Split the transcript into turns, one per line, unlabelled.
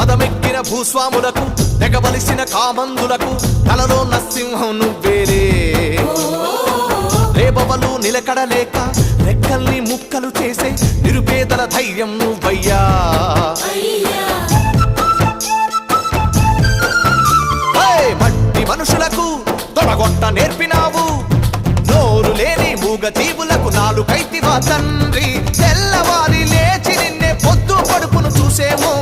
మదమెక్కిన భూస్వాములకు తెగబలిసిన కామందులకు తలలో నరసింహం నువ్వేలే రేపవలు నిలకడలేక రెక్కల్ని ముక్కలు చేసే నిరుపేదల ధైర్యం నువ్వయ్యా మట్టి మనుషులకు తొడగొట్ట నేర్పినావు నోరు లేని మూగ జీవులకు నాలుకైతివా తండ్రి తెల్లవారి లేచి నిన్నే పొద్దు పడుపును చూసేమో